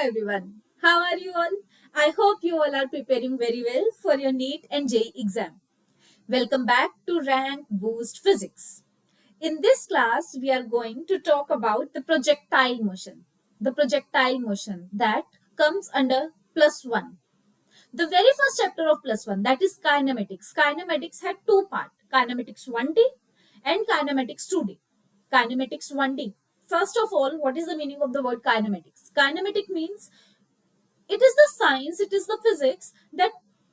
everyone. How are you all? I hope you all are preparing very well for your NEET and JEE exam. Welcome back to Rank Boost Physics. In this class, we are going to talk about the projectile motion. The projectile motion that comes under plus one. The very first chapter of plus one, that is kinematics. Kinematics had two parts, kinematics 1D and kinematics 2D. Kinematics 1D. First of all, what is the meaning of the word kinematics? Kinematic means it is the science, it is the physics that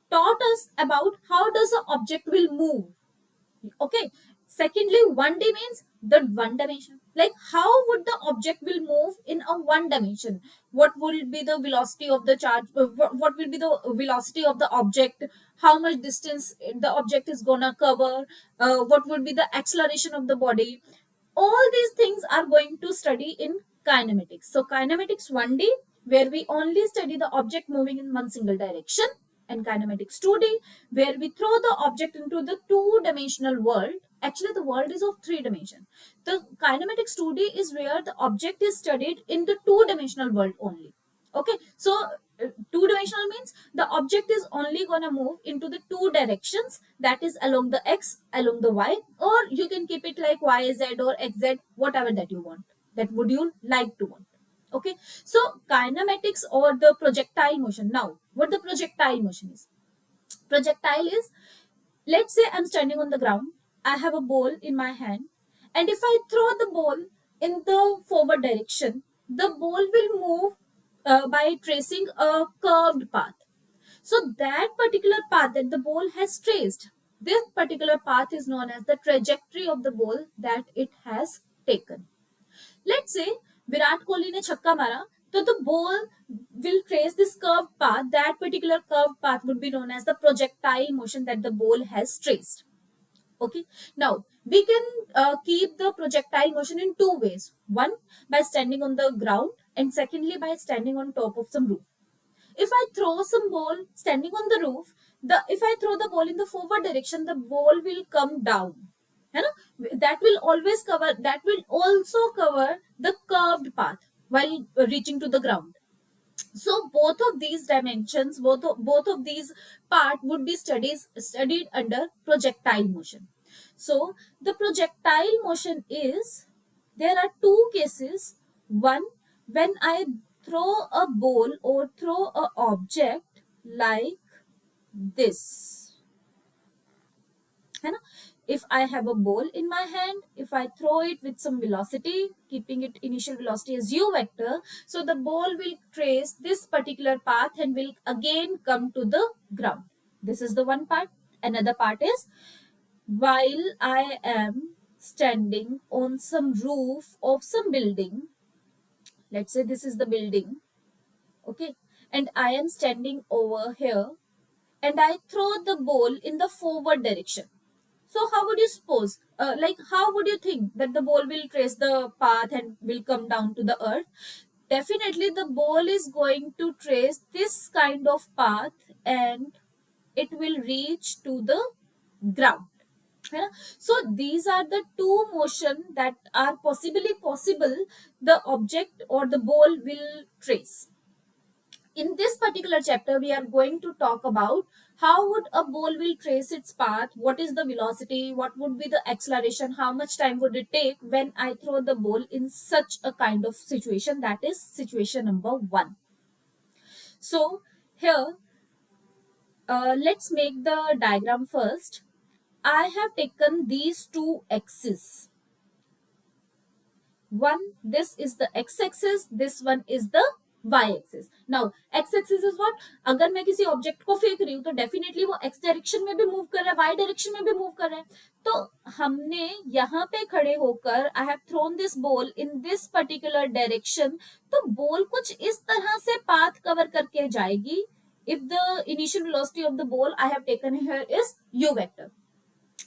taught us about how does an object will move. Okay. Secondly, 1D means the one dimension. Like how would the object will move in a one dimension? What will be the velocity of the charge? What will be the velocity of the object? How much distance the object is gonna cover? What would be the acceleration of the body? All these things are going to study in kinematics. So kinematics 1D, where we only study the object moving in one single direction, and kinematics 2D, where we throw the object into the two-dimensional world. Actually, the world is of three dimension. The kinematics 2D is where the object is studied in the two-dimensional world only. Okay, so two-dimensional means the object is only gonna move into the two directions, that is along the x, along the y, or you can keep it like y, z or x, z, whatever that you want, that would you like to want. Okay, so kinematics or the projectile motion. Now, what the projectile motion is? Projectile is, let's say I'm standing on the ground, I have a ball in my hand, and if I throw the ball in the forward direction, the ball will move by tracing a curved path. So that particular path that the ball has traced, this particular path is known as the trajectory of the ball that it has taken. Let's say Virat Kohli ne chakka mara, so the ball will trace this curved path. That particular curved path would be known as the projectile motion that the ball has traced. Okay. Now we can keep the projectile motion in two ways. One, by standing on the ground, and secondly, by standing on top of some roof. If I throw some ball standing on the roof, if I throw the ball in the forward direction, the ball will come down. You know, that will always cover, that will also cover the curved path while reaching to the ground. So both of these dimensions, both of these part would be studied under projectile motion. So the projectile motion is, there are two cases. One, when I throw a ball or throw a object like this. If I have a ball in my hand, if I throw it with some velocity, keeping it initial velocity as u vector, so the ball will trace this particular path and will again come to the ground. This is the one part. Another part is, while I am standing on some roof of some building, let's say this is the building, okay, and I am standing over here and I throw the ball in the forward direction. So how would you suppose, how would you think that the ball will trace the path and will come down to the earth? Definitely the ball is going to trace this kind of path and it will reach to the ground. So these are the two motion that are possible the object or the ball will trace. In this particular chapter, we are going to talk about how would a ball will trace its path, what is the velocity, what would be the acceleration, how much time would it take when I throw the ball in such a kind of situation, that is situation number 1. So here, let's make the diagram first. I have taken these two axes. One, this is the x-axis, this one is the y-axis. Now x-axis is what? अगर मैं किसी object को फेंक रही हूँ तो definitely वो x direction में भी मूव कर रहा है, y डायरेक्शन में भी मूव कर रहा है. तो हमने यहाँ पे खड़े होकर I have thrown this ball in this particular direction, तो बॉल कुछ इस तरह से पाथ कवर करके जाएगी. If the initial velocity of the ball I have taken here is u vector.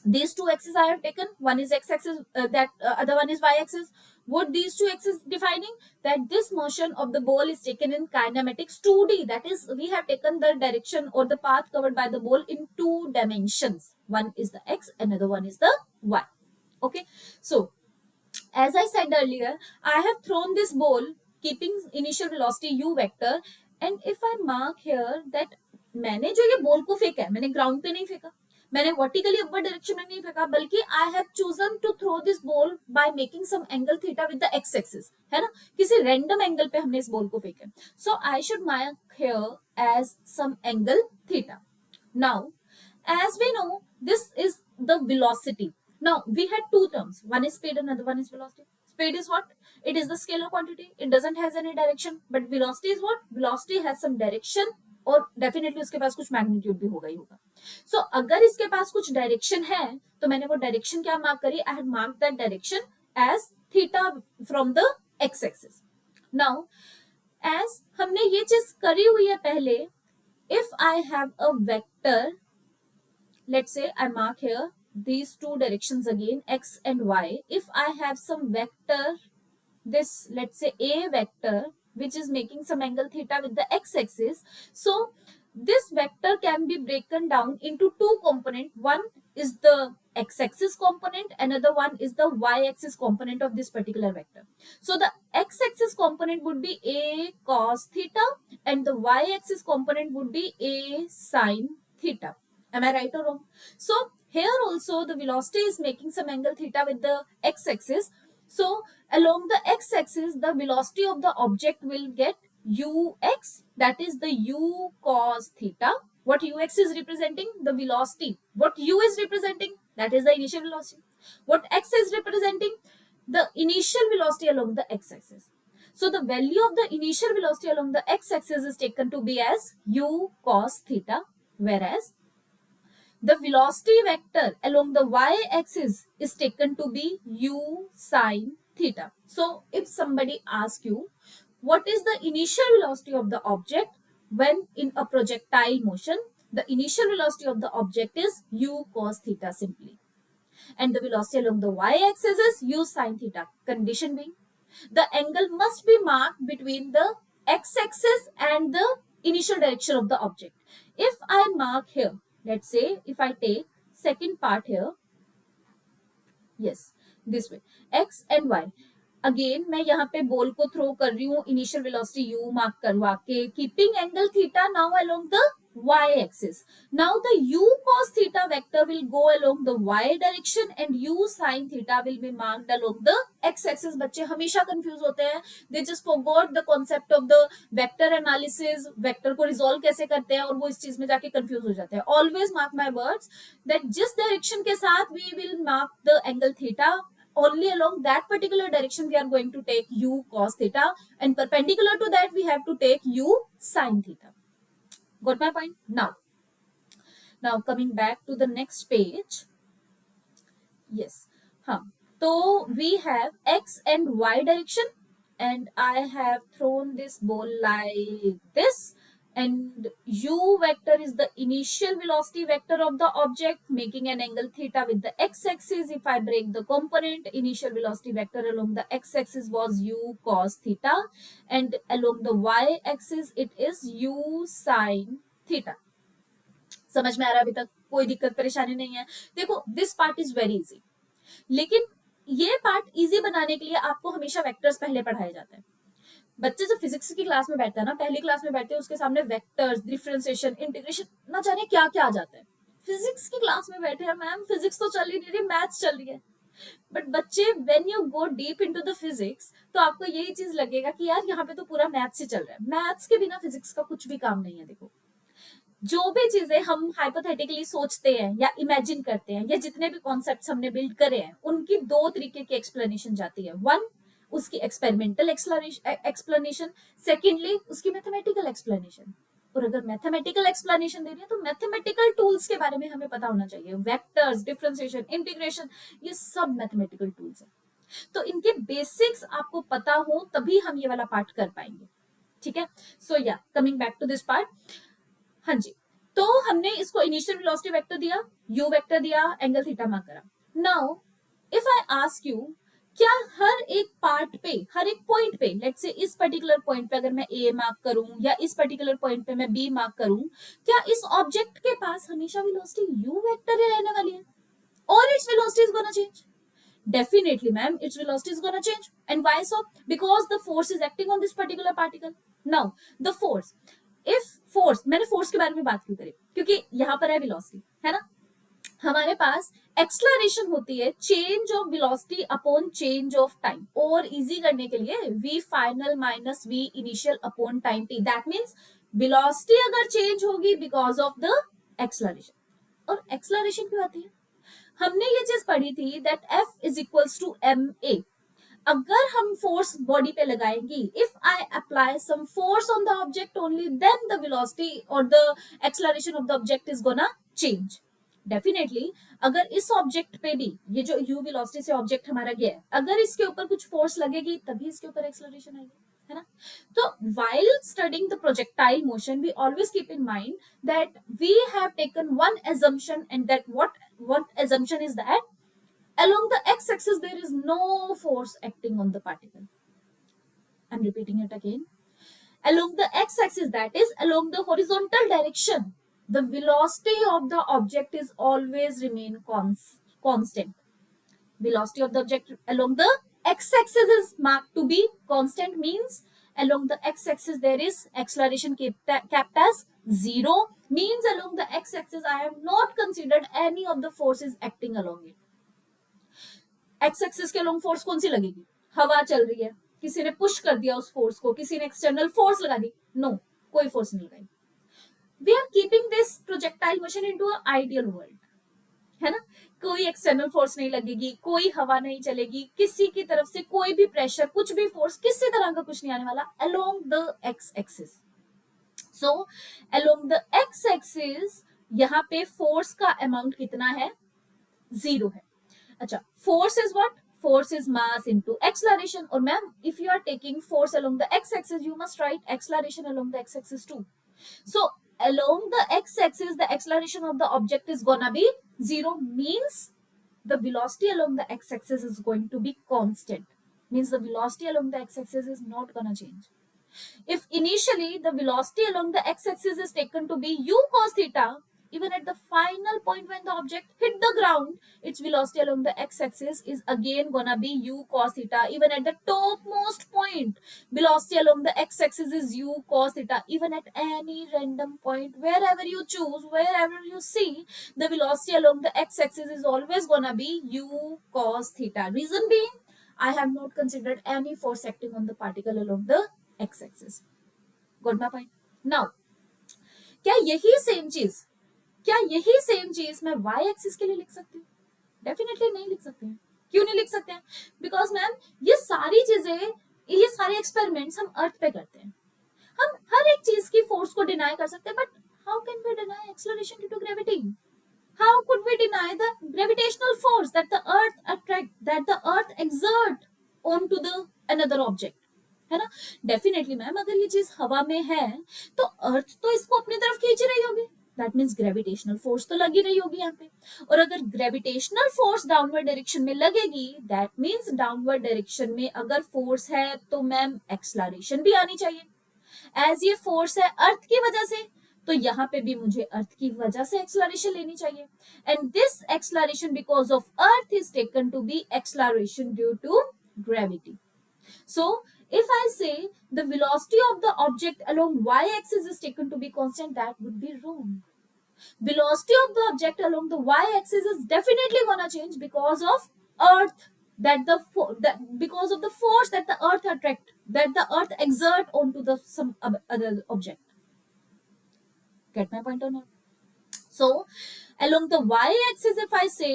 These two axes I have taken, one is x-axis, other one is y-axis. What these two axes defining? That this motion of the ball is taken in kinematics 2D. That is, we have taken the direction or the path covered by the ball in two dimensions. One is the x, another one is the y. Okay. So, as I said earlier, I have thrown this ball keeping initial velocity u vector, and if I mark here that मैंने जो ये ball को फेंका है, मैंने ground पे नहीं फेंका, मैंने वर्टिकली अपवर्ड डायरेक्शन में नहीं फेंका, बल्कि I have chosen to throw this ball by making some angle theta with the X axis, है ना, किसी रैंडम एंगल पे हमने इस बॉल को फेंका, so I should mark here as some angle theta. Now as we know, this is the velocity. Now we had two terms, one is speed, another one is velocity. Speed is what? It is the scalar quantity, it doesn't has any direction. But velocity is what? Velocity has some direction, और definitely उसके पास कुछ magnitude भी होगा ही होगा. सो अगर इसके पास कुछ direction है तो मैंने वो डायरेक्शन क्या मार्क करी, I have mark that direction as theta from the X axis. Now as हमने ये चीज करी हुई है पहले, if I have a vector, let's say I mark here these two directions again, x and y. If I have some vector, this let's say a vector which is making some angle theta with the x axis, so this vector can be broken down into two components. One is the x axis component, another one is the y axis component of this particular vector. So the x axis component would be a cos theta and the y axis component would be a sin theta. Am I right or wrong? So here also the velocity is making some angle theta with the x axis. So along the x axis, the velocity of the object will get ux, that is the u cos theta. What ux is representing? The velocity. What u is representing? That is the initial velocity. What x is representing? The initial velocity along the x axis. So the value of the initial velocity along the x axis is taken to be as u cos theta, whereas the velocity vector along the y-axis is taken to be u sin theta. So if somebody asks you what is the initial velocity of the object when in a projectile motion, the initial velocity of the object is u cos theta simply, and the velocity along the y-axis is u sin theta. Condition being, the angle must be marked between the x-axis and the initial direction of the object. If I mark here, let's say if I take second part here, yes, this way, x and y, again मैं यहाँ पे ball को throw कर रही हूँ initial velocity u mark करवा के, keeping angle theta now along the y axis. Now the u cos theta vector will go along the y direction and u sin theta will be marked along the x axis. बच्चे हमेशा confuse होते हैं, they just forgot the concept of the vector analysis, vector को resolve कैसे करते हैं, और वो इस चीज में जाके कंफ्यूज हो जाते हैं. Always mark my words that जिस डायरेक्शन के साथ we will mark the angle theta, only along that particular direction we are going to take u cos theta, and perpendicular to that we have to take u sin theta. Got my point? Now coming back to the next page. Yes, so we have x and y direction, and I have thrown this ball like this, and u vector is the initial velocity vector of the object making an angle theta with the x-axis. If I break the component, initial velocity vector along the x-axis was u cos theta, and along the y-axis it is u sin theta. समझ में आ रहा है अभी तक? कोई दिक्कत परेशानी नहीं है? देखो, this part is very easy, लेकिन ये पार्ट इजी बनाने के लिए आपको हमेशा वेक्टर्स पहले पढ़ाए जाते हैं. बच्चे जब फिजिक्स की क्लास में बैठता है ना, पहली क्लास में बैठते हैं, उसके सामने वेक्टर्स, डिफरेंशिएशन, इंटीग्रेशन, ना जाने क्या क्या आ जाता है. फिजिक्स की क्लास में बैठे हैं, मैम फिजिक्स तो चल ही नहीं रही, मैथ्स चल रही है. बट बच्चे when you go deep into the physics, तो आपको यही चीज लगेगा कि यार यहाँ पे तो पूरा मैथ्स ही चल रहा है. मैथ्स के बिना फिजिक्स का कुछ भी काम नहीं है. देखो, जो भी चीजें हम हाइपोथेटिकली सोचते हैं या इमेजिन करते हैं, या जितने भी कॉन्सेप्ट्स हमने बिल्ड करे हैं, उनकी दो तरीके की एक्सप्लेनेशन जाती है. वन, उसकी एक्सपेरिमेंटल एक्सप्लेनेशन. सेकेंडली, उसकी मैथमेटिकल एक्सप्लेनेशन. और अगर मैथमेटिकल एक्सप्लेनेशन दे रही है तो मैथमेटिकल टूल्स के बारे में हमें पता होना चाहिए. वेक्टर्स, डिफरेंशिएशन, इंटीग्रेशन, ये सब मैथमेटिकल टूल्स है. तो इनके बेसिक्स आपको पता हो तभी हम ये वाला पार्ट कर पाएंगे. ठीक है? सो या coming back to this part. हाँ जी, तो हमने इसको इनिशियल वेलोसिटी वेक्टर दिया, यू वेक्टर दिया, एंगल थीटा मार्क करा. Now if I ask you, क्या हर एक पार्ट पे, हर एक पॉइंट पे, लेट्स से इस पर्टिकुलर पॉइंट पे अगर मैं ए मार्क करूं या इस पर्टिकुलर पॉइंट पे मैं बी मार्क करूं, क्या इस ऑब्जेक्ट के पास हमेशा वेलोसिटी यू वेक्टर ही रहने वाली है, और its velocity is gonna change? Definitely, ma'am, its velocity is gonna change. And why so? Because the force is acting on this particular particle. Now, the force, if force, मैंने force के बारे में बात क्यों करी? क्योंकि यहाँ पर है velocity, है ना? हमारे पास एक्सलरेशन होती है change of velocity upon change of time, और इजी करने के लिए v final minus v initial upon time t, that means velocity अगर चेंज होगी बिकॉज ऑफ द एक्सलरेशन. और एक्सलरेशन क्यों आती है? हमने ये चीज पढ़ी थी that F is equals to ma. अगर हम फोर्स बॉडी पे लगाएंगी, if I apply some force on the object only, then the velocity और the acceleration of the object is gonna change. Definitely अगर इस ऑब्जेक्ट पे भी, ये जो u वेलोसिटी से ऑब्जेक्ट हमारा गया है, अगर इसके ऊपर कुछ फोर्स लगेगी तभी इसके ऊपर एक्सलरेशन आएगी, है ना? तो while studying the projectile motion, we always keep in mind that we have taken one assumption, and that what assumption is that along the x-axis there is no force acting on the particle. I'm repeating it again. Along the x-axis, that is along the horizontal direction, the velocity of the object is always remain constant. Velocity of the object along the x-axis is marked to be constant, means along the x-axis there is acceleration kept as 0, means along the x-axis I have not considered any of the forces acting along it. X axis के along force कौन सी लगेगी? हवा चल रही है, किसी ने push कर दिया उस फोर्स को, किसी ने एक्सटर्नल फोर्स लगा दी, नो, कोई फोर्स नहीं लगाई. We are keeping this projectile motion into a ideal world, है ना? कोई एक्सटर्नल फोर्स नहीं लगेगी, कोई हवा नहीं चलेगी, किसी की तरफ से कोई भी प्रेशर, कुछ भी फोर्स, किसी तरह का कुछ नहीं आने वाला along the X axis. So along the X axis यहाँ पे फोर्स का अमाउंट कितना है? 0 है. अच्छा, force is what? Force is mass into acceleration. और ma'am, if you are taking force along the x-axis, you must write acceleration along the x-axis too. So along the x-axis, the acceleration of the object is gonna be 0, means the velocity along the x-axis is going to be constant. Means the velocity along the x-axis is not gonna change. If initially the velocity along the x-axis is taken to be u cos theta, even at the final point when the object hit the ground, its velocity along the x-axis is again gonna be u cos theta. Even at the topmost point, velocity along the x-axis is u cos theta. Even at any random point, wherever you choose, wherever you see, the velocity along the x-axis is always gonna be u cos theta. Reason being, I have not considered any force acting on the particle along the x-axis. Got my point? Now, क्या यही same चीज मैं y axis के लिए लिख सकती हूँ? Definitely नहीं लिख सकते हैं. क्यों नहीं लिख सकते हैं? बिकॉज मैम, ये सारी चीजें, ये सारे एक्सपेरिमेंट्स हम अर्थ पे करते हैं. हम हर एक चीज की फोर्स को डिनाई कर सकते हैं, but how can we deny acceleration due to gravity? How could we deny the gravitational force that the earth attract, that the earth exert on to the another object, है ना? Definitely ma'am, अगर ये चीज हवा में है तो अर्थ तो इसको अपनी तरफ खींच रही होगी, दैट मीन्स ग्रेविटेशनल फोर्स तो लगी रही होगी यहाँ पे. और अगर ग्रेविटेशनल फोर्स डाउनवर्ड डायरेक्शन में लगेगी, दैट मीन्स डाउनवर्ड डायरेक्शन में अगर फोर्स है तो मैम एक्सलरेशन भी आनी चाहिए. एज ये फोर्स है अर्थ की वजह से, तो यहाँ पे भी मुझे अर्थ की वजह से एक्सलरेशन लेनी चाहिए. And this acceleration because of earth is taken to be acceleration due to gravity. So if I say the velocity of the object along y-axis is taken to be constant, that would be wrong. Velocity of the object along the y-axis is definitely gonna change because of earth, because of the force that the earth attract, that the earth exert onto the some other object. Get my point or not? So along the y-axis if I say,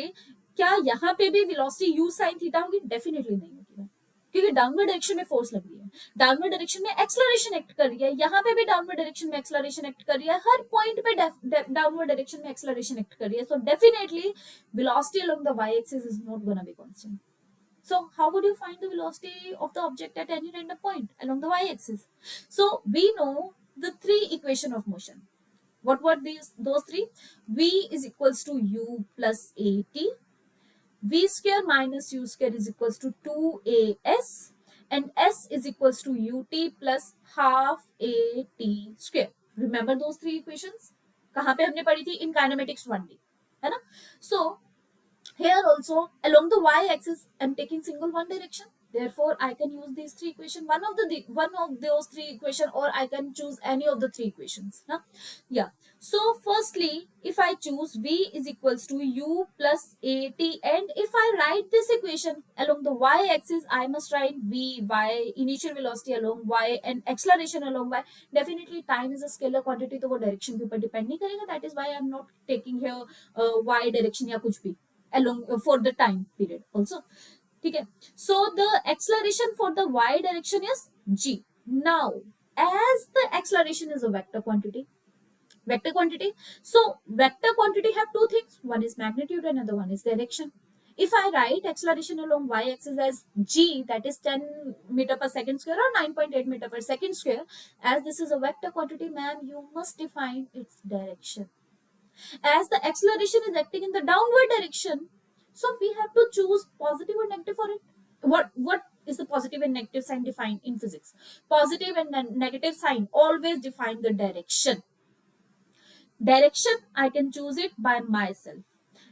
क्या यहाँ पे भी velocity u sin theta होगी? Definitely नहीं होगी, क्योंकि downward direction में force लग रही है, डाउनवर्ड डायरेक्शन में एक्सलरेशन एक्ट कर रही है, यहाँ पे भी डाउनवर्ड डायरेक्शन में एक्सलरेशन एक्ट कर रही है, हर पॉइंट पे डाउनवर्ड डायरेक्शन में एक्सलरेशन एक्ट कर रही है. So definitely velocity along the Y axis is not gonna be constant. So how would you find the velocity of the object at any random point along the Y axis? So we know the three equation of motion. What were those three? V is equals to u plus at, v square minus u square is equals to 2as, and s is equals to ut plus half at square. Remember those three equations? कहाँ पे हमने पढ़ी थी? In kinematics 1D, है ना? So Here also along the y-axis I'm taking single one direction. Therefore, I can use these three equations, one of those three equations, or I can choose any of the three equations. Huh? Yeah. So firstly, if I choose v is equals to u plus at, and if I write this equation along the y-axis, I must write v, y, initial velocity along y, and acceleration along y. Definitely, time is a scalar quantity, तो वो direction के ऊपर depend नहीं करेगा. That is why I am not taking here y direction या कुछ भी along for the time period also. ठीक है. So the acceleration for the y direction is g. Now, as the acceleration is a vector quantity, so vector quantity have two things. One is magnitude, another one is direction. If I write acceleration along y-axis as g, that is 10 meter per second square or 9.8 meter per second square, as this is a vector quantity, ma'am, you must define its direction. As the acceleration is acting in the downward direction, so we have to choose positive or negative for it. What is the positive and negative sign defined in physics? Positive and negative sign always define the direction. Direction, I can choose it by myself.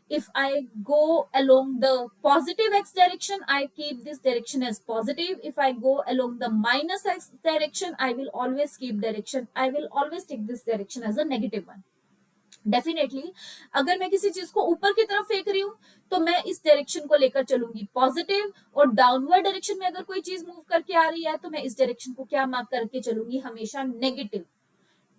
If I go along the positive x direction, I keep this direction as positive. If I go along the minus x direction, I will always keep direction. I will always take this direction as a negative one. Definitely अगर मैं किसी चीज को ऊपर की तरफ फेंक रही हूँ तो मैं इस डायरेक्शन को लेकर चलूंगी पॉजिटिव, और डाउनवर्ड डायरेक्शन में अगर कोई चीज मूव करके आ रही है तो मैं इस डायरेक्शन को क्या मार्क करके चलूंगी, हमेशा negative.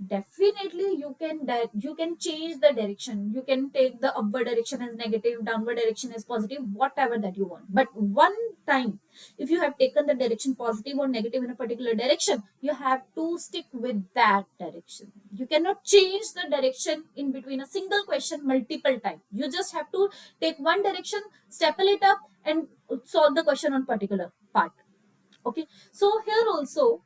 Definitely you can change the direction. You can take the upward direction as negative, downward direction as positive, whatever that you want. But one time, if you have taken the direction positive or negative in a particular direction, you have to stick with that direction. You cannot change the direction in between a single question multiple times. You just have to take one direction, staple it up, and solve the question on particular part. Okay, so here also,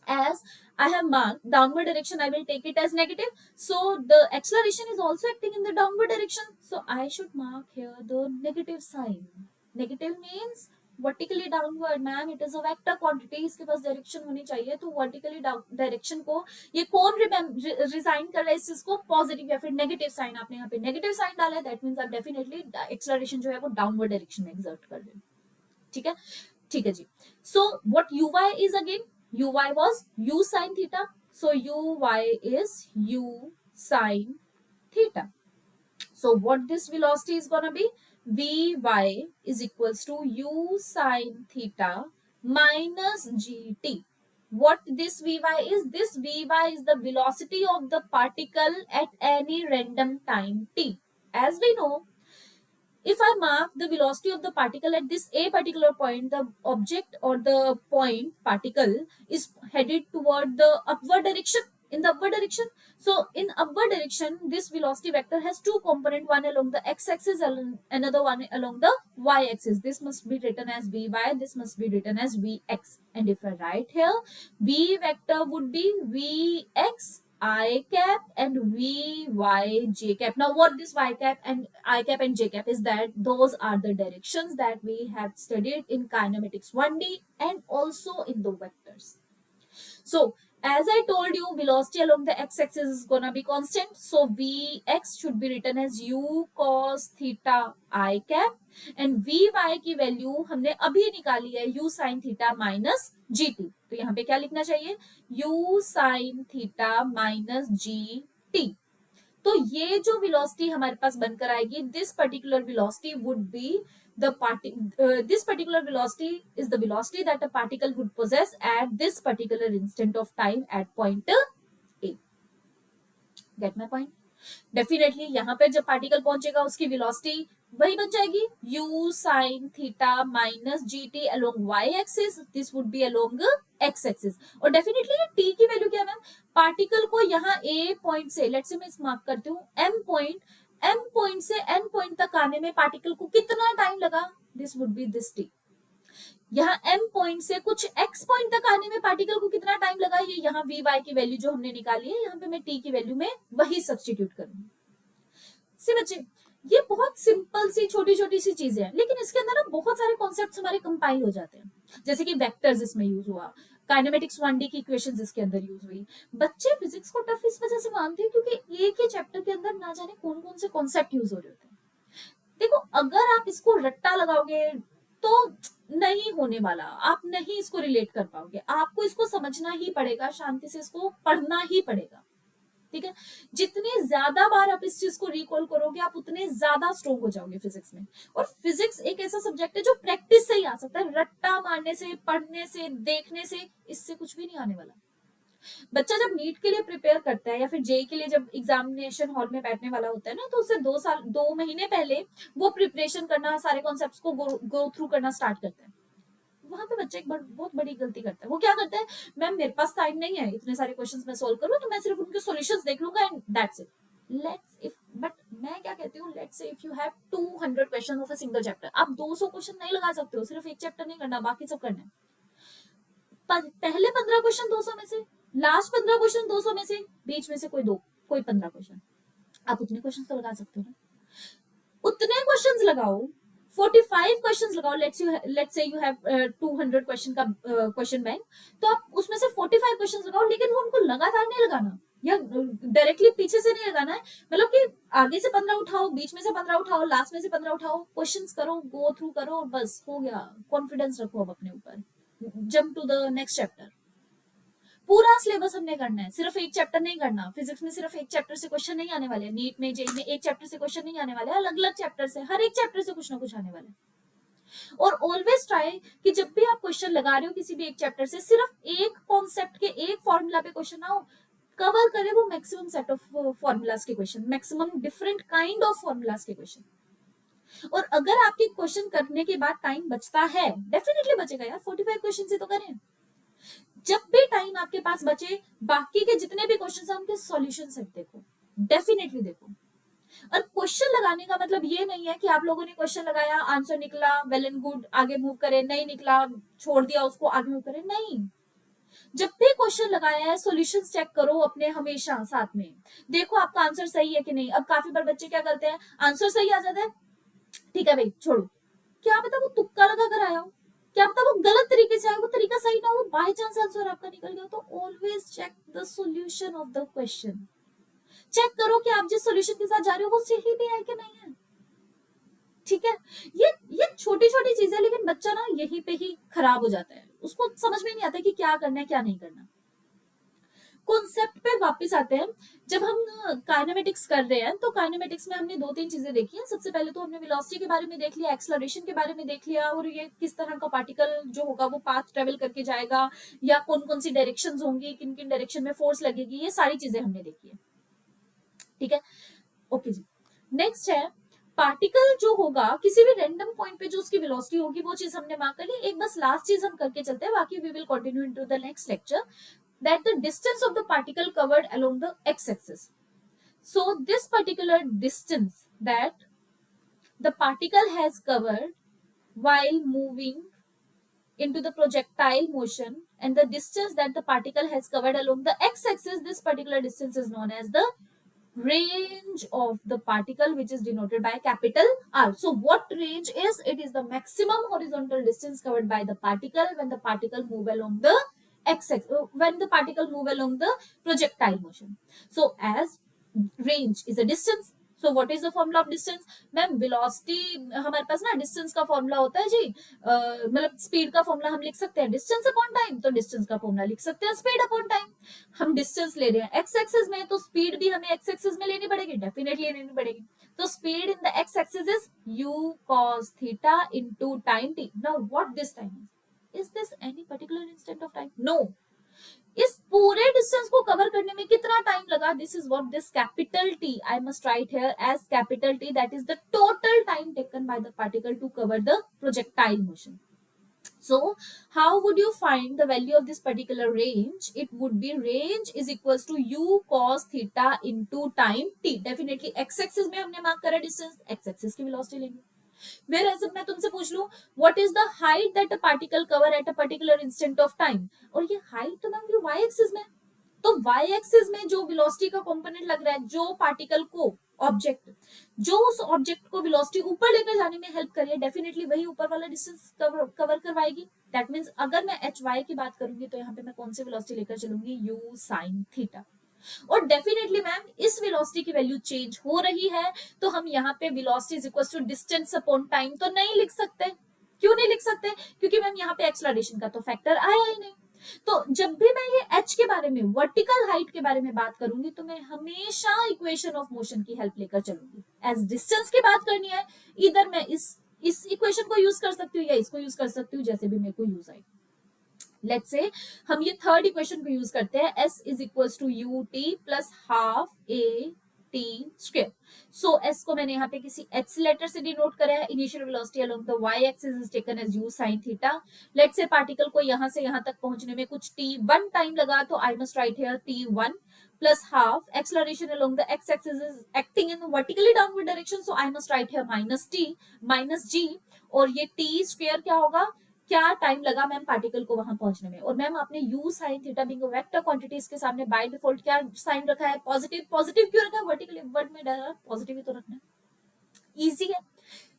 as I have marked downward direction, I will take it as negative. So the acceleration is also acting in the downward direction. So I should mark here the negative sign. Negative means vertically downward. Ma'am it is a vector quantity, इसके पास direction होनी चाहिए. तो vertically direction को ये कौन resign कर रहा है इस चीज को, positive या फिर negative sign. आपने यहाँ पे negative sign डाला है, that means आप definitely acceleration जो है वो downward direction में exert कर रहे हैं. ठीक है, ठीक है जी. So what uy is again? Uy was u sin theta. So uy is u sin theta. So what this velocity is going to be? Vy is equals to u sin theta minus gt. What this Vy is? This Vy is the velocity of the particle at any random time t. As we know, if I mark the velocity of the particle at this a particular point, the object or the point particle is headed toward the upward direction, in the upward direction. So in upward direction, this velocity vector has two components, one along the x-axis and another one along the y-axis. This must be written as Vy, this must be written as Vx. And if I write here, V vector would be Vx I cap and Vy j cap. Now what this y cap and I cap and j cap is, that those are the directions that we have studied in kinematics 1D and also in the vectors. So as I told you, velocity along the x-axis is gonna be constant. So Vx should be written as u cos theta I cap, and Vy की value हमने अभी निकाली है u sin theta minus gt. तो यहाँ पे क्या लिखना चाहिए? u sin theta minus gt. तो ये जो velocity हमारे पास बनकर आएगी, this particular velocity would be this particular velocity is the velocity that a particle would possess at this particular instant of time at point A. Get my point? Definitely यहाँ पर जब particle पहुंचेगा उसकी velocity वही बन जाएगी u sin theta minus gt along y axis. This would be along x axis. और definitely ये t की वैल्यू क्या है मैम? पार्टिकल को यहाँ a पॉइंट से, लेट्स से मैं इस मार्क करती हूँ, m पॉइंट से n पॉइंट तक आने में पार्टिकल को कितना टाइम लगा? This would be this t. यहाँ m पॉइंट से कुछ x पॉइंट तक आने में पार्टिकल को कितना टाइम लगा? ये यहाँ Vy की वैल्यू जो हमने निकाली है, यहाँ पे मैं t की वैल्यू में वही सब्स्टिट्यूट करूंगी. सी बच्चे, ये बहुत सिंपल सी छोटी छोटी सी चीजें हैं, लेकिन इसके अंदर ना बहुत सारे कॉन्सेप्ट्स हमारे कंपाइल हो जाते हैं. जैसे कि वेक्टर्स इसमें यूज हुआ, काइनेमेटिक्स 1D की इक्वेशंस इसके अंदर यूज हुई. बच्चे फिजिक्स को टफ इस वजह से मानते हैं क्योंकि एक ही चैप्टर के अंदर ना जाने कौन कौन से कॉन्सेप्ट यूज हो रहे होते हैं. देखो अगर आप इसको रट्टा लगाओगे तो नहीं होने वाला, आप नहीं इसको रिलेट कर पाओगे, आपको इसको समझना ही पड़ेगा, शांति से इसको पढ़ना ही पड़ेगा। ठीक है, जितनी ज्यादा बार आप इस चीज को रिकॉल करोगे आप उतने ज्यादा स्ट्रोंग हो जाओगे फिजिक्स में। और फिजिक्स एक ऐसा सब्जेक्ट है जो प्रैक्टिस से ही आ सकता है, रट्टा मारने से, पढ़ने से, देखने से इससे कुछ भी नहीं आने वाला। बच्चा जब नीट के लिए प्रिपेयर करता है या फिर जेई के लिए जब एग्जामिनेशन हॉल में बैठने वाला होता है ना, तो उससे 2 महीने पहले वो प्रिपरेशन करना, सारे कॉन्सेप्ट्स को गो थ्रू करना स्टार्ट करता है। वहां पे बच्चा एक बहुत बड़ी गलती करता है। वो क्या करता है, मैम मेरे पास टाइम नहीं है इतने सारे क्वेश्चंस मैं सोल्व करूं, तो मैं सिर्फ उनके सॉल्यूशंस देख लूंगा and that's it. Let's if but मैं क्या कहती हूँ, let's say if you have 200 question of a single chapter, आप 200 क्वेश्चन नहीं लगा सकते हो, सिर्फ एक चैप्टर नहीं करना, बाकी सब करना है। पहले 15 क्वेश्चन 200 में से, लास्ट 15 क्वेश्चन 200 में से, बीच में से कोई 15 क्वेश्चन, आप उतने क्वेश्चन तो लगा सकते हो ना। उतने क्वेश्चंस लगाओ, 45 क्वेश्चंस लगाओ, let's say you have 200 question का क्वेश्चन बैंक, तो आप उसमें से 45 क्वेश्चंस लगाओ, लेकिन वो उनको लगातार नहीं लगाना या डायरेक्टली पीछे से नहीं लगाना है। मतलब कि आगे से 15 उठाओ, बीच में से 15 उठाओ, लास्ट में से 15 उठाओ, क्वेश्चंस करो, गो थ्रू करो, बस हो गया। कॉन्फिडेंस रखो अब अपने ऊपर, jump to the next chapter. पूरा सिलेबस हमने करना है, सिर्फ एक चैप्टर नहीं करना। फिजिक्स में सिर्फ एक चैप्टर से क्वेश्चन नहीं आने वाले, नीट में जेई में एक चैप्टर से क्वेश्चन नहीं आने वाले, अलग अलग चैप्टर से, हर एक चैप्टर से कुछ ना कुछ आने वाला है। और ऑलवेज ट्राई कि जब भी आप क्वेश्चन लगा रहे हो किसी भी एक चैप्टर से, सिर्फ एक कॉन्सेप्ट के एक फॉर्मूला पे क्वेश्चन ना हो, कवर करे वो मैक्सिमम सेट ऑफ फॉर्मूलाज के question, maximum different kind of formulas के क्वेश्चन। और अगर आपके क्वेश्चन करने के बाद टाइम बचता है, डेफिनेटली बचेगा यार, 45 क्वेश्चन से तो करें। जब भी टाइम आपके पास बचे, बाकी के जितने भी क्वेश्चन है उनके सॉल्यूशन सेट देखो, डेफिनेटली देखो। और क्वेश्चन लगाने का मतलब ये नहीं है कि आप लोगों ने क्वेश्चन लगाया, आंसर निकला, वेल एंड गुड, आगे मूव करें, नहीं निकला छोड़ दिया उसको, आगे मूव करें, नहीं। जब भी क्वेश्चन लगाया है सॉल्यूशंस चेक करो अपने हमेशा साथ में, देखो आपका आंसर सही है कि नहीं। अब काफी बार बच्चे क्या करते हैं, आंसर सही आ जाता है, ठीक है भाई छोड़ो, क्या पता वो तुक्का लगा कर आया हो, क्या पता वो गलत तरीके से आया, वो तरीका सही ना हो, बाय चांस आंसर आपका निकल गया। तो always check the solution of the question, check करो कि आप जिस सॉल्यूशन के साथ जा रहे हो वो सही भी है कि नहीं है। ठीक है, ये छोटी छोटी चीजें, लेकिन बच्चा ना यहीं पे ही खराब हो जाता है, उसको समझ में नहीं आता कि क्या करना है क्या नहीं करना। कॉन्सेप्ट पे वापस आते हैं। जब हम काइनेमेटिक्स कर रहे हैं तो काइनेमेटिक्स में हमने 2-3 चीजें देखी हैं। सबसे पहले तो हमने वेलोसिटी के बारे में देख लिया, एक्सेलरेशन के बारे में देख लिया, और ये किस तरह का पार्टिकल जो होगा वो पाथ ट्रेवल करके जाएगा, या कौन कौन सी डायरेक्शंस होंगी, किन किन डायरेक्शन में फोर्स लगेगी, ये सारी चीजें हमने देखी है। ठीक है, ओके जी। नेक्स्ट है पार्टिकल जो होगा किसी भी रैंडम पॉइंट पे जो उसकी वेलोसिटी होगी, वो चीज हमने मार्क कर ली। एक बस लास्ट चीज हम करके चलते हैं, बाकी we will continue into the next lecture, that the distance of the particle covered along the x-axis. So this particular distance that the particle has covered while moving into the projectile motion, and the distance that the particle has covered along the x-axis, this particular distance is known as the range of the particle, which is denoted by capital R. So what range is? It is the maximum horizontal distance covered by the particle when the particle move along the x-axis, when the particle move along the projectile motion. So as range is a distance, so what is the formula of distance? Ma'am velocity हमारे पास ना distance का formula होता है जी, मतलब speed का formula हम लिख सकते हैं distance upon time, तो distance का formula लिख सकते हैं speed upon time। हम distance ले रहे हैं x axis में, तो speed भी हमें x axis में लेनी पड़ेगी, definitely लेनी पड़ेगी। तो speed in the x axis is u cos theta into time t। Now what this time is this any particular instant of time? No, इस पूरे डिस्टेंस को कवर करने में कितना टाइम लगा? This is what this capital T, I must write here as capital T, that is the total time taken by the particle to cover the projectile motion. So how would you find the value of this particular range? It would be range is equals to u cos theta into time t। Definitely x axis में हमने mark करा distance, x axis की velocity लेंगे। Whereas मैं तुमसे पूछ लूं what is the height that a particle cover at a particular instant of time, और ये height तो मैम y एक्सिस में, तो y एक्सिस में जो वेलोसिटी का कंपोनेंट लग रहा है, जो पार्टिकल को ऑब्जेक्ट, जो उस ऑब्जेक्ट को वेलोसिटी ऊपर लेकर जाने में हेल्प करिए, डेफिनेटली वही ऊपर वाला डिस्टेंस कवर करवाएगी। दैट मींस अगर मैं एच वाई की बात करूंगी तो यहाँ पे मैं कौन सी वेलोसिटी लेकर चलूंगी, u sin थीटा। और डेफिनेटली मैम इस वेलोसिटी की वैल्यू चेंज हो रही है, तो हम यहाँ पे velocity is equal to distance upon time तो नहीं लिख सकते। क्यों नहीं लिख सकते? क्योंकि मैम यहाँ पे एक्सलरेशन का तो फैक्टर आया ही नहीं। तो जब भी मैं ये h के बारे में, वर्टिकल हाइट के बारे में बात करूंगी, तो मैं हमेशा इक्वेशन ऑफ मोशन की हेल्प लेकर चलूंगी। एज डिस्टेंस की बात करनी है, इधर मैं इस इक्वेशन को यूज कर सकती हूँ या इसको यूज कर सकती हूँ, जैसे भी मेरे को यूज आए। लेट्स से हम ये थर्ड इक्वेशन को यूज करते हैं, s is equals to u t plus half a t square. So s को मैंने यहाँ पे किसी h लेटर से डिनोट करा है। Initial velocity along the y axis is taken as u sin theta. Let's say particle को यहाँ से यहाँ तक पहुंचने में कुछ t1 टाइम लगा, तो आई must write here t1 plus half acceleration along the x axis is acting in vertically downward direction, so I must write here minus t minus g। और ये t स्क्वायर क्या होगा, क्या टाइम लगा ma'am particle को वहां पहुंचने में। और मैम आपने u sin theta being vector quantities के सामने बाय डिफॉल्ट क्या साइन रखा है, पॉजिटिव। पॉजिटिव क्यों रखा है, वर्टिकल वर्ड में डाला पॉजिटिव ही तो रखना है। इजी है।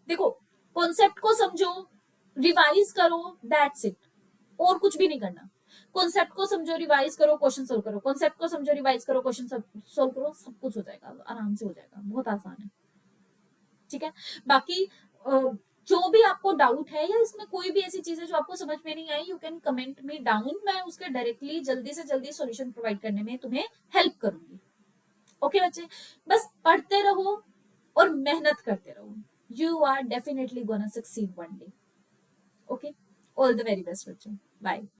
देखो कॉन्सेप्ट को समझो, रिवाइज करो, दैट्स इट, और कुछ भी नहीं करना। कॉन्सेप्ट को समझो, रिवाइज करो, क्वेश्चन सोल्व करो, कॉन्सेप्ट को समझो, रिवाइज करो, क्वेश्चन सोल्व करो, सब कुछ हो जाएगा, आराम से हो जाएगा, बहुत आसान है। ठीक है। बाकी जो भी आपको डाउट है या इसमें कोई भी ऐसी चीज है जो आपको समझ में नहीं आई, you can comment me down, मैं उसके डायरेक्टली जल्दी से जल्दी सॉल्यूशन प्रोवाइड करने में तुम्हें हेल्प करूंगी। ओके बच्चे, बस पढ़ते रहो और मेहनत करते रहो, you are definitely gonna succeed one day. Okay, all the very best बच्चे, बाय।